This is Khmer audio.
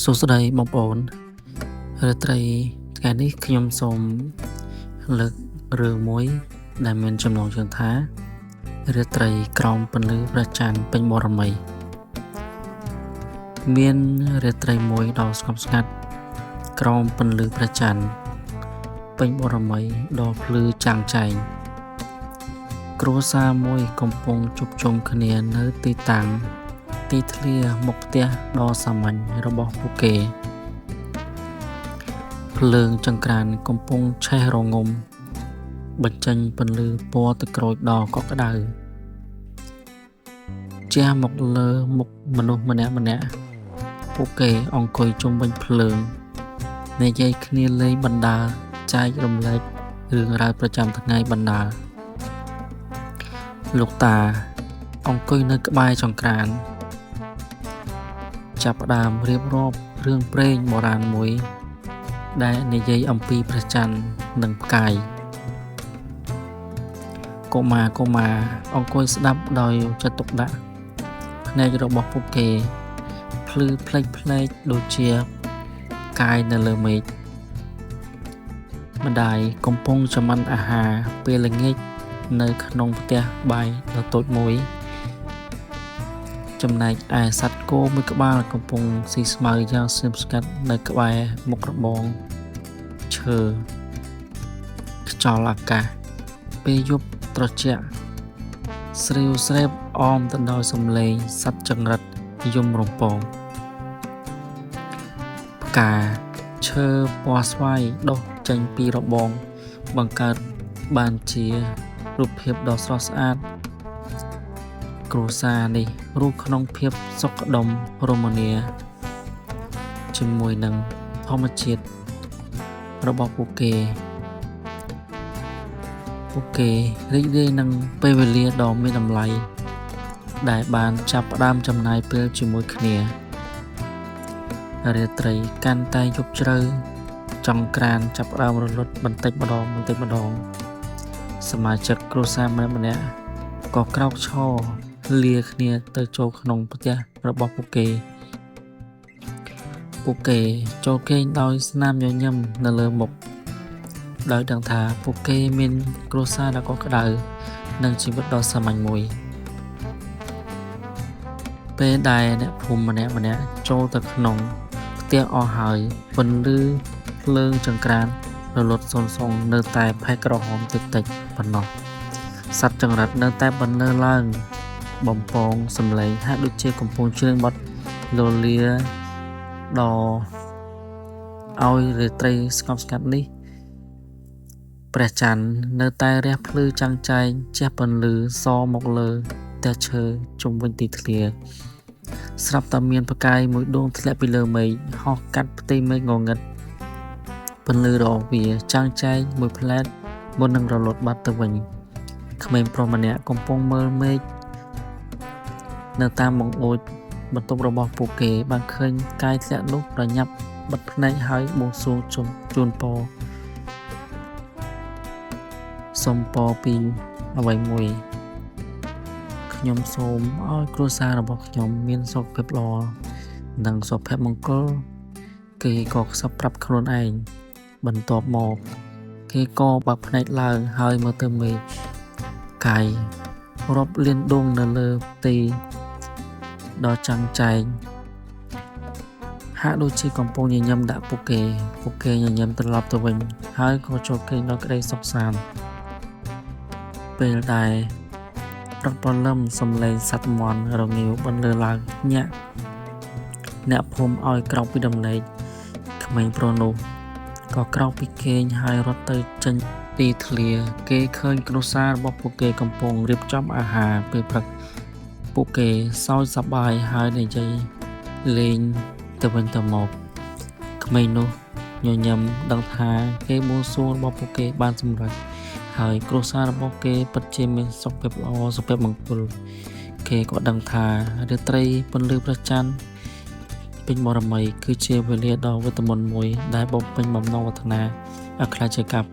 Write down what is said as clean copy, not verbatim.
សួស្តីបងប្អូនរាត្រីថ្ងៃនេះខ្ញុំសូមលើករឿងមួយដែលមានចំណងជើងថារាត្រីក្រោមពន្លឺព្រះច័ន្ទពេញបរមីមានរាត្រីមួយដ៏ស្ងប់ស្ងាត់ក្រោមពន្លឺព្រះច័ន្ទពេញបរមីដ៏ភ្លឺចាំងចែងគ្រួសារមួយកំពុងជួបជុំគ្នានៅទីតាំងទីធ្លាមុខផ្ទះដ៏សាមញ្ញរបស់ពួកគេភ្លើងចង្ក្រានកំពុងឆេះរងំបញ្ចេញពន្លឺពណ៌ទឹកក្រូចដ៏កក់ក្ដៅជះមកលើមុខមនុស្សម្នាក់ពួកគេអង្គុយជុំវិញភ្លើងនិយាយគ្នាលេងបណ្ដើរចែករំលែករឿងរ៉ាវប្រចាំថ្ងៃបណ្ដើរលោកតាអង្គុយនៅក្បែរចង្ក្រានចាប់ផ្ដើមរៀបរាប់រឿងព្រេងបុរាណមួយដែលនិយាយអំពីព្រះច័ន្ទនិងផ្កាយកុមារអង្គុយស្ដាប់ដោយយកចិត្តទុកដាក់ភ្នែករបស់ពួកគេភ្លឺផ្លេកដូចជាផ្កាយនៅលើមេឃម្ដាយកំពុងចម្អិនអាហារពេលល្ងាចនៅក្នុងផ្ទះបាយដ៏តូចមួយចំណែកឯសត្វគោមួយក្បាលកំពុងស៊ីស្មៅយ៉ាងស្ងៀមស្ងាត់នៅក្បែរមុខរបងឈើខ្យល់អាកាសពេលយប់ត្រជាក់ស្រីវស្រែបអមទៅដោយសំឡេងសត្វចង្រិតយំរំពងផ្កាឈើពណ៌ស្វាយដុះចេញពីរបងបង្កើតបានជារូបភាពដ៏ស្រស់ស្អាតគ្រួសារនេះរស់ក្នុងភាពសុខដុមរមនាជាមួយនឹងធម្មជាតិរបស់ពួកគេរីករាយនឹងពេលវេលាដ៏មានតម្លៃដែលបានចាប់ផ្ដើមចំណាយពេលជាមួយគ្នារាត្រីកាន់តែយប់ជ្រៅចង្ក្រានចាប់ផ្ដើមរលត់បន្តិចម្ដងសមាជិកគ្រួសារម្នាក់ក៏ក្រោកឈរលាគ្នាទៅចូលក្នុងផ្ទះរបស់ពួកគេចូលគេងដោយស្នាមញញឹមនៅលើមុខដោយដឹងថាពួកគេមានគ្រួសារដ៏កក់ក្ដៅនិងជីវិតដ៏សាមញ្ញមួយពេលដែលអ្នកភូមិម្នាក់ចូលទៅក្នុងផ្ទះអស់ហើយពន្លឺភ្លើងចង្ក្រានរលត់សុងនៅតែផេះក្រហមតិចប៉ុណ្ណោះសត្វចង្រិតនៅតែបន្លឺឡើងបំពងសំឡេងហាក់ដូចជាកំពុងច្រៀងបទលលាដល់ឲ្យរាត្រីស្ងប់ស្ងាត់នេះព្រះច័ន្ទនៅតែរះភ្លឺចាំងចែងជះពន្លឺសមកលើផ្ទះឈើជុំវិញទីធ្លាស្រាប់តែមានផ្កាយមួយដួងធ្លាក់ពីលើមេឃហោះកាត់ផ្ទៃមេឃងងឹតពន្លឺរបស់វាចាំងចែងមួយផ្លែតមុននឹងរលត់បាត់ទៅវិញក្មេងប្រុសម្នាក់កំពុងមើលមេឃនៅតាមបង្អួចបន្ទប់របស់ពួកគេបានឃើញកាយធ្លាក់នោះប្រញាប់បិទភ្នែកហើយបួងសួងជូនពរសូមពរពីអ្វីមួយខ្ញុំសូមឲ្យគ្រួសាររបស់ខ្ញុំមានសុខភាពល្អនិងសុភមង្គលគេក៏ខ្សឹបប្រាប់ខ្លួនឯងបន្ទាប់មកគេក៏បើកភ្នែកឡើងហើយមើលទៅមេឃកាយរាប់លានដួងនៅលើផ្ទៃដ៏ចាំងចែងហាក់ដូចជាកំពុងញញឹមដាក់ពួកគេញញឹមត្រឡប់ទៅវិញហើយក៏ចូលគេងដោយក្តីសុខសាន្តពេលដែលព្រឹកព្រលឹមសំឡេងសត្វមាន់រងាវបន្លឺឡើងញាក់អ្នកភូមិឲ្យក្រោកពីដំណេកក្មេងប្រុសនោះក៏ក្រោកពីគេងហើយរត់ទៅចេញទីធ្លាគេឃើញគ្រួសាររបស់ពួកគេកំពុងរៀបចំអាហារពេលព្រឹកពួកគេសើចសប្បាយហើយនិយាយលេងទៅវិញទៅមកក្មេងនោះញញឹមដឹងថាគេបួងសួងរបស់ពួកគេបានសម្រេចហើយគ្រួសាររបស់គេពិតជាមានសុខភាពល្អសុភមង្គលគេក៏ដឹងថារាត្រីពន្លឺព្រះច័ន្ទពេញបរមីគឺជាវេលាដ៏វិតមន្តមួយដែលបំពេញបំណងប្រាថ្នាឲ្យខ្លាចជាកាប់